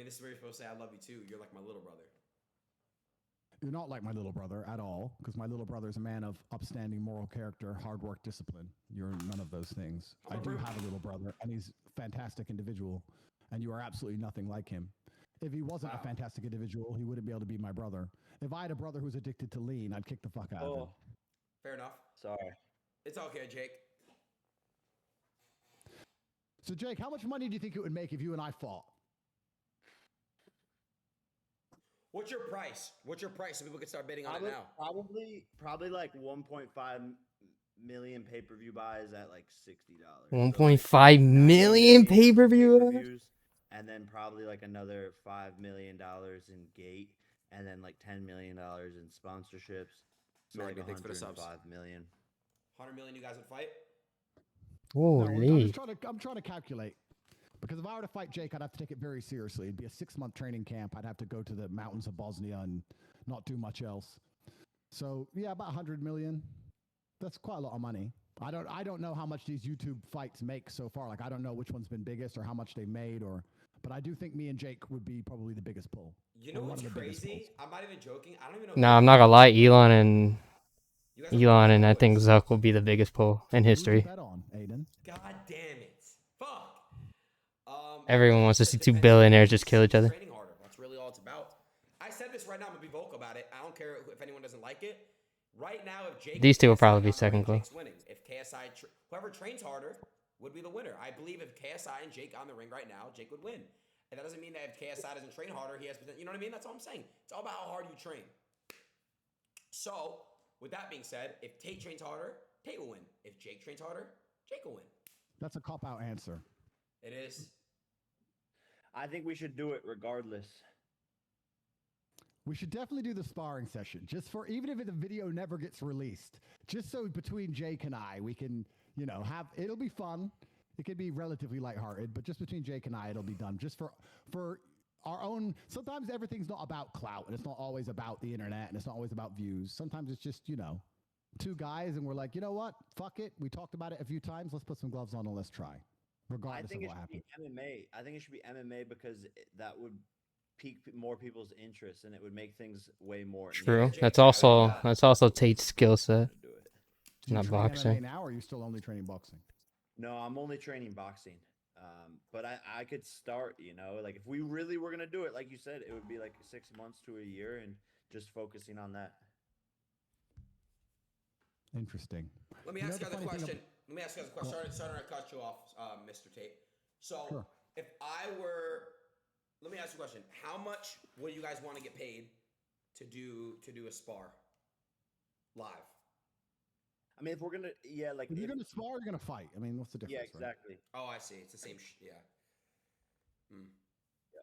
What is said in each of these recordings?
this is where you're supposed to say I love you too. You're like my little brother. You're not like my little brother at all, because my little brother is a man of upstanding moral character, hard work, discipline. You're none of those things. I do have a little brother, and he's a fantastic individual, and you are absolutely nothing like him. If he wasn't a fantastic individual, he wouldn't be able to be my brother. If I had a brother who's addicted to lean, I'd kick the fuck out of him. Fair enough. Sorry. It's okay, Jake. So, Jake, how much money do you think it would make if you and I fought? What's your price? What's your price so people can start bidding on it now? Probably like 1.5 million pay-per-view buys at like $60. 1.5 million pay-per-view. And then probably like another $5 million in gate, and then like $10 million in sponsorships. So like Thanks for the subs. $105 million. 100 million you guys would fight? Holy. I'm trying to calculate. Because if I were to fight Jake, I'd have to take it very seriously. It'd be a 6-month training camp. I'd have to go to the mountains of Bosnia and not do much else. So yeah, about 100 million. That's quite a lot of money. I don't know how much these YouTube fights make so far. Like I don't know which one's been biggest or how much they made, but I do think me and Jake would be probably the biggest pull. You know what's crazy? I'm not even joking. I don't even know. No, I'm not gonna lie. Elon and I think Zuck will be the biggest pull in history. Bet on, Adin. God damn it! Fuck. Everyone wants to see two billionaires just kill each other. Training harder. That's really all it's about. I said this right now. I'm gonna be vocal about it. I don't care if anyone doesn't like it. Right now, if Jake These two will probably be second close. winning. If KSI, whoever trains harder would be the winner. I believe if KSI and Jake on the ring right now, Jake would win. And that doesn't mean that if KSI doesn't train harder, he has potential. You know what I mean? That's all I'm saying. It's all about how hard you train. So, with that being said, if Tate trains harder, Tate will win. If Jake trains harder, Jake will win. That's a cop-out answer. It is. I think we should do it regardless. We should definitely do the sparring session, just for even if the video never gets released, just so between Jake and I, we can, it'll be fun. It could be relatively lighthearted, but just between Jake and I, it'll be done just for our own. Sometimes everything's not about clout, and it's not always about the internet, and it's not always about views. Sometimes it's just, two guys, and we're like, you know what? Fuck it. We talked about it a few times. Let's put some gloves on and let's try, regardless of what happens. MMA. I think it should be MMA because that would pique more people's interest, and it would make things way more. True. That's also Tate's skill set. Not boxing. MMA now, or are you still only training boxing? No, I'm only training boxing. But I could start, like if we really were gonna do it, like you said, it would be like 6 months to a year, and just focusing on that. Interesting. Let me ask you guys a question. Sorry to cut you off, Mr. Tate. So, sure. Let me ask you a question. How much would you guys want to get paid to do a spar live? I mean, if we're gonna, like if you're gonna spar, you're gonna fight. I mean, what's the difference? Yeah, exactly. Right? Oh, I see. It's the same. Yeah. Yeah.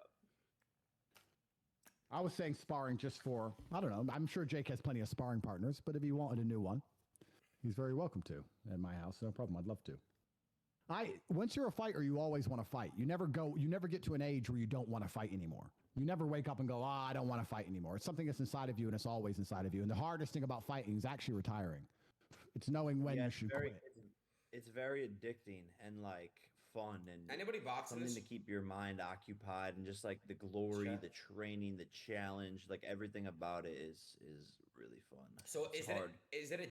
I was saying sparring just for, I don't know. I'm sure Jake has plenty of sparring partners, but if he wanted a new one, he's very welcome to at my house. No problem. I'd love to. Once you're a fighter, you always want to fight. You never get to an age where you don't want to fight anymore. You never wake up and go, I don't want to fight anymore. It's something that's inside of you, and it's always inside of you. And the hardest thing about fighting is actually retiring. It's knowing when you should quit. It's very addicting and like fun, and anybody boxing something to keep your mind occupied, and just like the glory, the training, the challenge, like everything about it is really fun. So is it a